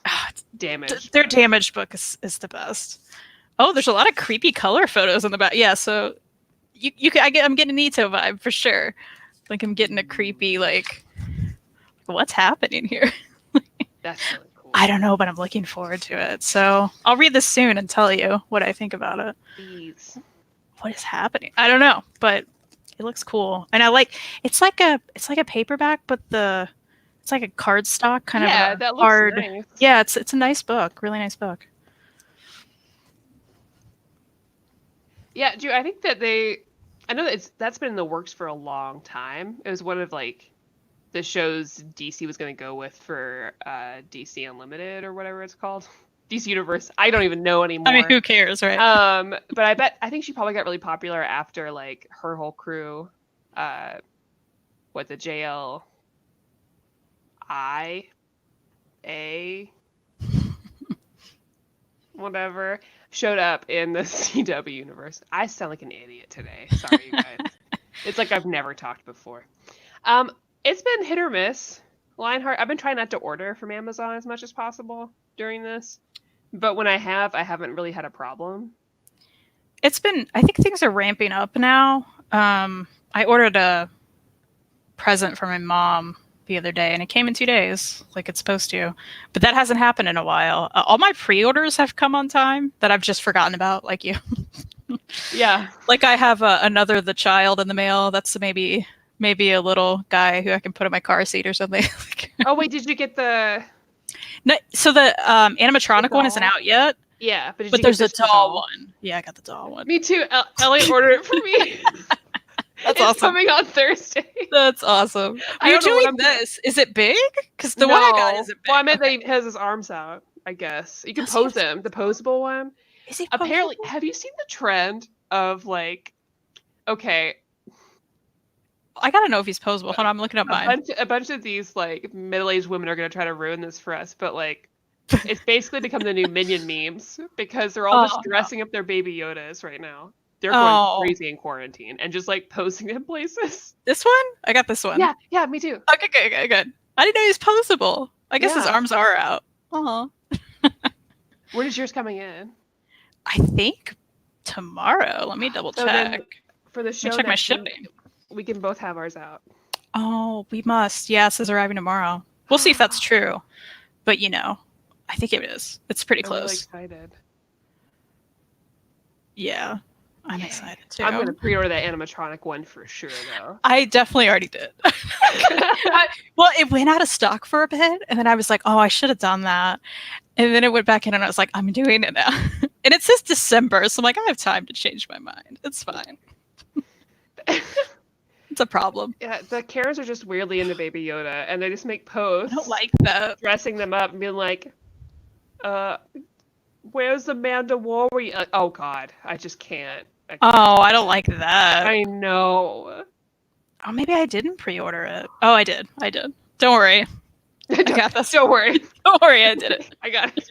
Damaged. Their damaged book is the best. Oh, there's a lot of creepy color photos in the back. Yeah, so I'm getting an Ito vibe for sure. Like I'm getting a creepy like, what's happening here? That's really cool. I don't know, but I'm looking forward to it. So I'll read this soon and tell you what I think about it. Please. What is happening? I don't know, but it looks cool, and I like. It's like a paperback, but it's like a cardstock kind of that looks hard. Nice. Yeah, it's a nice book, really nice book. Yeah, Drew, I think that I know that's been in the works for a long time. It was one of like the shows DC was going to go with for DC Unlimited or whatever it's called. DC Universe. I don't even know anymore. I mean, who cares, right? But I think she probably got really popular after like her whole crew, the JLIA, whatever, showed up in the CW universe. I sound like an idiot today. Sorry, you guys. It's like I've never talked before. It's been hit or miss. Lionheart, I've been trying not to order from Amazon as much as possible during this. But when I haven't really had a problem. I think things are ramping up now. I ordered a present for my mom the other day, and it came in 2 days, like it's supposed to. But that hasn't happened in a while. All my pre-orders have come on time that I've just forgotten about, like you. Yeah. Like I have another The Child in the mail. That's maybe a little guy who I can put in my car seat or something. Oh wait, did you get the? No, so the animatronic one isn't doll? out yet, Yeah, but but there's a doll one. Yeah, I got the doll one. Me too. Elliot ordered it for me. That's it's awesome. coming on Thursday. That's awesome. Are you doing this? Is it big? Because the one I got isn't big. Well, I meant that he has his arms out, I guess. You can pose him. The posable one. Is he apparently, posable? have you seen the trend of like, okay, I gotta know if he's posable. Hold on, I'm looking up mine. A bunch of these like middle-aged women are gonna try to ruin this for us, but like it's basically become the new Minion memes because they're all just dressing up their baby Yodas right now. They're going crazy in quarantine and just like posing in places. This one? I got this one. Yeah, me too. Okay, good. I didn't know he's posable. I guess his arms are out. Oh. When is yours coming in? I think tomorrow. Let me double check. For the show, check my shipping. We can both have ours out. Oh, we must. Yes, it's arriving tomorrow. We'll see if that's true. But I think it is. It's pretty close. I'm really excited. Yeah. I'm excited too. I'm going to pre-order that animatronic one for sure, though. I definitely already did. Well, it went out of stock for a bit, and then I was like, oh, I should have done that. And then it went back in, and I was like, I'm doing it now. And it says December, so I'm like, I have time to change my mind. It's fine. It's a problem. Yeah, the Karens are just weirdly into Baby Yoda, and they just make posts. I don't like that. Dressing them up and being like, where's Amanda Warrior? Oh, God. I just can't. I don't like that. I know. Oh, maybe I didn't pre-order it. Oh, I did. Don't worry. I got this. Don't worry. Don't worry, I did it. I got it.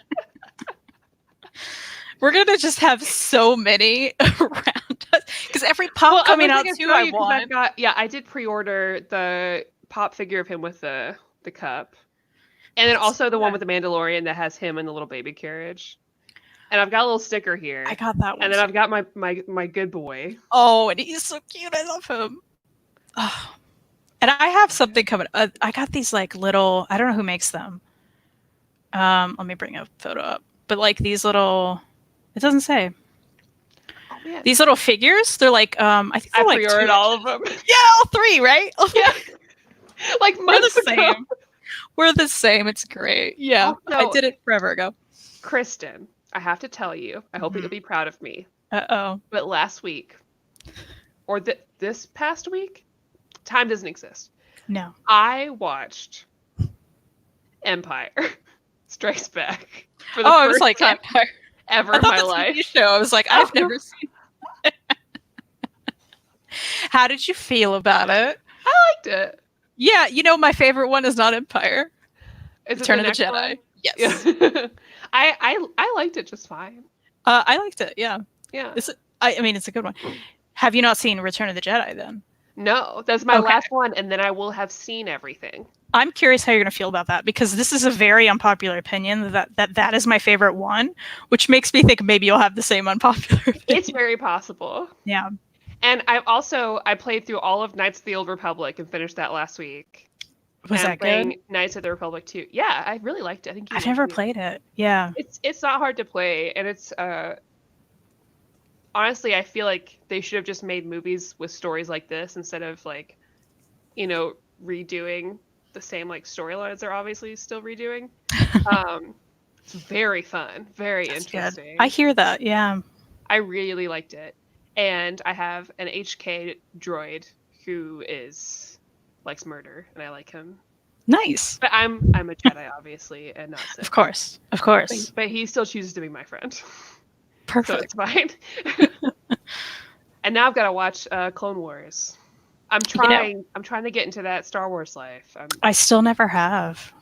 We're going to just have so many around us. Because every pop coming out too, I want. I did pre-order the pop figure of him with the cup. And then also the one with the Mandalorian that has him in the little baby carriage. And I've got a little sticker here. I got that one. And then I've got my good boy. Oh, and he's so cute. I love him. Oh. And I have something coming. I got these like little. I don't know who makes them. Let me bring a photo up. But like these little. It doesn't say. Oh, man. These little figures. They're like. I think they're like pre-ordered all of them. Yeah, all three, right? Yeah. Like months We're the same. We're the same. It's great. Yeah, I did it forever ago. Kristan, I have to tell you. I hope you'll be proud of me. Uh-oh. But last week, or this past week, time doesn't exist. No. I watched Empire Strikes Back for the first time Empire ever in my life. Show. I was like, I've never seen it. How did you feel about it? I liked it. Yeah, my favorite one is not Empire. Is Return of the Jedi. One? Yes. Yeah. I liked it just fine. I liked it, yeah. Yeah. It's a good one. Have you not seen Return of the Jedi then? No, that's my last one, and then I will have seen everything. I'm curious how you're going to feel about that, because this is a very unpopular opinion that is my favorite one, which makes me think maybe you'll have the same unpopular opinion. It's very possible. Yeah. And I played through all of Knights of the Old Republic and finished that last week. Was that good? Knights of the Republic 2. Yeah, I really liked it. I think I've never played it. Yeah. It's not hard to play, and it's honestly, I feel like they should have just made movies with stories like this instead of like, redoing the same like storylines they're obviously still redoing. It's very fun, very interesting. Good. I hear that. Yeah. I really liked it. And I have an HK droid who likes murder, and I like him. Nice. But I'm a Jedi, obviously, and not Sith. Of course. But he still chooses to be my friend. Perfect. So it's fine. And now I've got to watch Clone Wars. I'm trying to get into that Star Wars life. I still never have.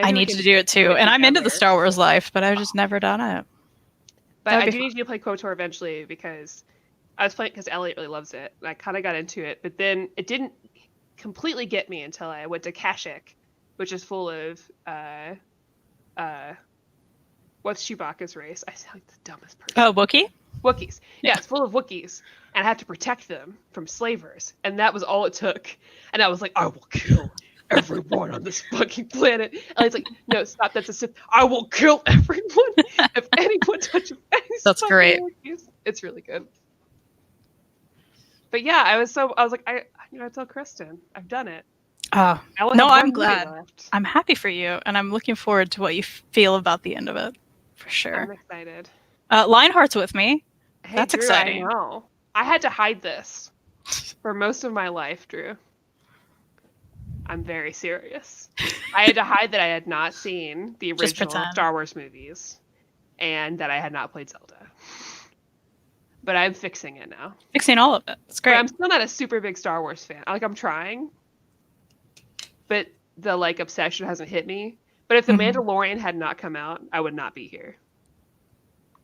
I need to do it too, and I'm into the Star Wars life, but I've just never done it. But I do need you to play KOTOR eventually, because I was playing because Elliot really loves it, and I kind of got into it, but then it didn't completely get me until I went to Kashyyyk, which is full of what's Chewbacca's race? I sound like the dumbest person. Oh, Wookiee? Wookiees. Yeah, it's full of Wookiees, and I have to protect them from slavers, and that was all it took. And I was like, I will kill everyone on this fucking planet. And it's like, no, stop. That's a Sith. I will kill everyone if anyone touches any That's fucking great. Wookiees. It's really good. But yeah, I was like, I tell Kristan, I've done it. Oh, I only no, have one I'm movie glad. left. I'm happy for you, and I'm looking forward to what you feel about the end of it, for sure. I'm excited. Lionheart's with me. Hey, That's Drew, exciting. I know. I had to hide this for most of my life, Drew. I'm very serious. I had to hide that I had not seen the Just original pretend. Star Wars movies and that I had not played Zelda. But I'm fixing it now. Fixing all of it. It's great. But I'm still not a super big Star Wars fan. I'm trying. But the obsession hasn't hit me. But if The Mandalorian had not come out, I would not be here.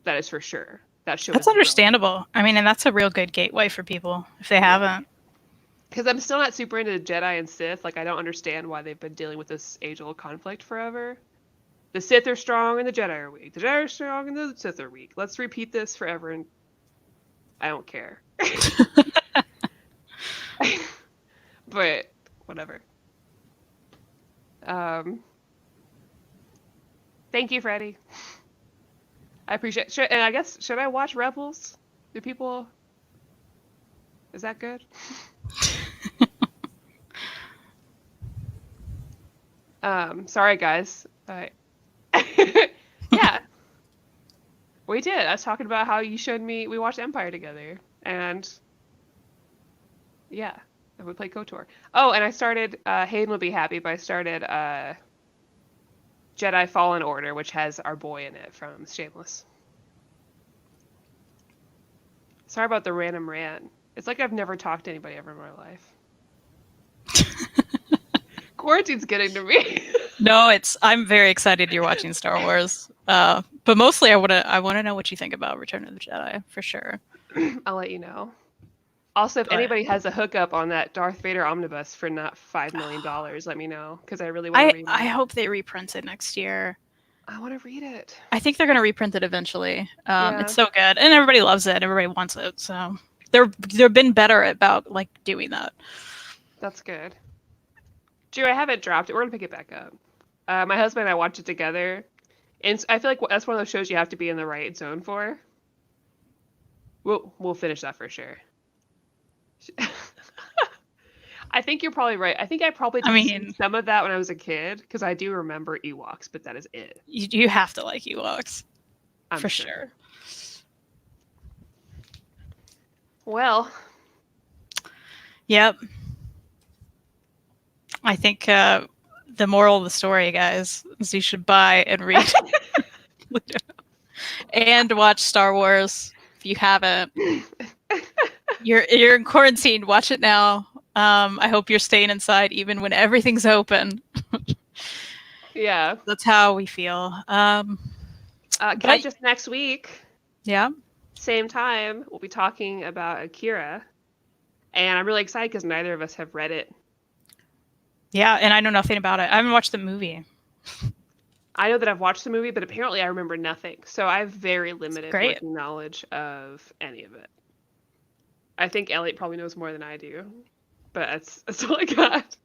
That is for sure. That show. That's understandable. I mean, and that's a real good gateway for people if they haven't. Because I'm still not super into Jedi and Sith. I don't understand why they've been dealing with this age-old conflict forever. The Sith are strong and the Jedi are weak. The Jedi are strong and the Sith are weak. Let's repeat this forever, and I don't care. But whatever. Thank you, Freddie. I appreciate it. And I guess, should I watch Rebels? Do people... Is that good? Sorry, guys. Yeah. We did. I was talking about how you showed me... We watched Empire together. And... Yeah. And we played KOTOR. Oh, and I started... Hayden will be happy, but I started... Jedi Fallen Order, which has our boy in it from Shameless. Sorry about the random rant. It's like I've never talked to anybody ever in my life. Quarantine's getting to me. No, I'm very excited you're watching Star Wars. But mostly I wanna know what you think about Return of the Jedi, for sure. I'll let you know. Also, if anybody has a hookup on that Darth Vader omnibus for not $5 million, let me know, because I really want to read it. I hope they reprint it next year. I want to read it. I think they're going to reprint it eventually. It's so good, and everybody loves it. Everybody wants it, so they've been better about doing that. That's good. Drew, I haven't dropped it. We're gonna pick it back up. My husband and I watched it together, and I feel like that's one of those shows you have to be in the right zone for. We'll finish that for sure. I think you're probably right. I think I probably did some of that when I was a kid, because I do remember Ewoks, but that is it. You have to like Ewoks. For sure. Well. Yep. I think the moral of the story, guys, is you should buy and read Pluto. And watch Star Wars if you haven't. You're in quarantine. Watch it now. I hope you're staying inside even when everything's open. Yeah. That's how we feel. Catch us next week. Yeah. Same time, we'll be talking about Akira. And I'm really excited because neither of us have read it. Yeah, and I know nothing about it. I haven't watched the movie. I know that I've watched the movie, but apparently I remember nothing. So I have very limited working knowledge of any of it. I think Elliot probably knows more than I do. But that's all I got.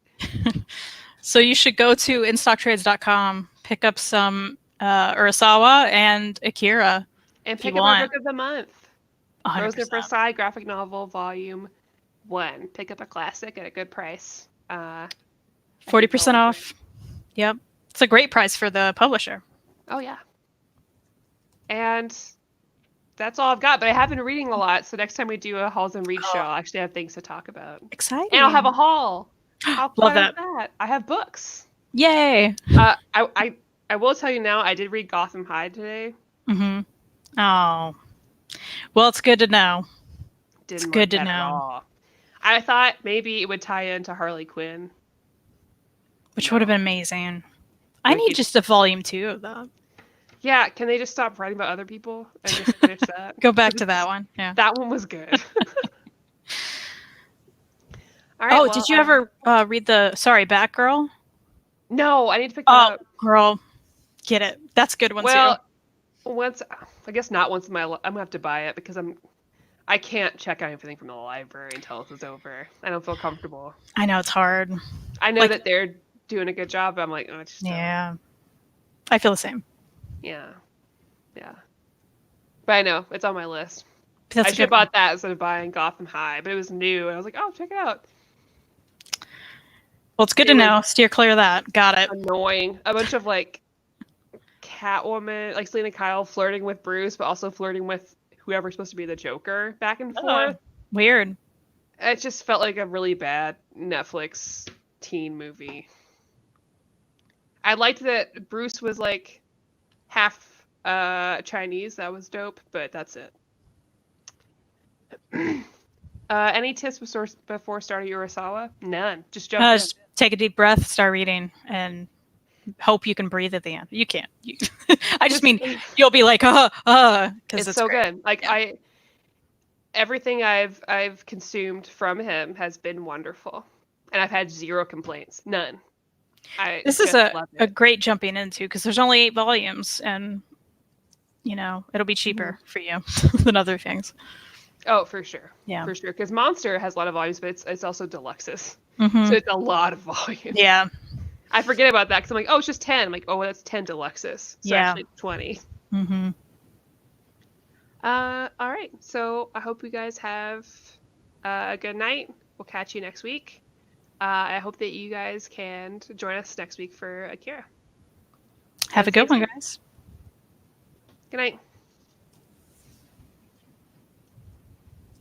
So you should go to instocktrades.com, pick up some Urasawa and Akira. And pick up our book of the month. 100%. Rose of Versailles graphic novel, volume 1. Pick up a classic at a good price. 40% off. Yep. It's a great price for the publisher. Oh, yeah. And that's all I've got, but I have been reading a lot, so next time we do a Halls and Read show, I'll actually have things to talk about. Exciting. And I'll have a haul. How Love fun is that? I have books. Yay. I will tell you now, I did read Gotham High today. Mm-hmm. Oh. Well, it's good to know. It's good to know. I thought maybe it would tie into Harley Quinn. Which would have been amazing. I need just a volume 2 of that. Yeah, can they just stop writing about other people and just finish that? Go back to that one. Yeah. That one was good. All right, did you ever read Batgirl? No, I need to pick that up. Girl, get it. That's a good one too. once, I guess not once in my life. I'm gonna have to buy it because I can't check out everything from the library until this is over. I don't feel comfortable. I know it's hard. I know Like, that they're doing a good job, but I'm like, oh, I just don't. yeah, I feel the same. Yeah, yeah. But I know it's on my list. That's I a should good have one. bought that instead of buying Gotham High, but it was new, and I was like, oh, check it out. Well, it's good It to was know. Steer clear of that. Got it. annoying. A bunch of like Catwoman, like Selena Kyle flirting with Bruce, but also flirting with whoever's supposed to be the Joker back and forth. Weird. It just felt like a really bad Netflix teen movie. I liked that Bruce was like half Chinese. That was dope, but that's it. Any tips before starting Urasawa? None. Just jump in. Just take a deep breath, start reading, and hope you can breathe at the end. You can't. I just mean you'll be like, because it's so great. good. Like Yeah. everything I've consumed from him has been wonderful, and I've had zero complaints. None. This is a great jumping into because there's only 8 volumes, and it'll be cheaper for you than other things. Oh, for sure. Yeah, for sure. Because Monster has a lot of volumes, but it's also deluxes, mm-hmm. so it's a lot of volumes. Yeah, I forget about that because I'm like, oh, it's just 10. I'm like, oh, that's 10 deluxes. So actually, it's 20. Mm-hmm. All right. So I hope you guys have a good night. We'll catch you next week. I hope that you guys can join us next week for Akira. Have a good one, guys. Good night.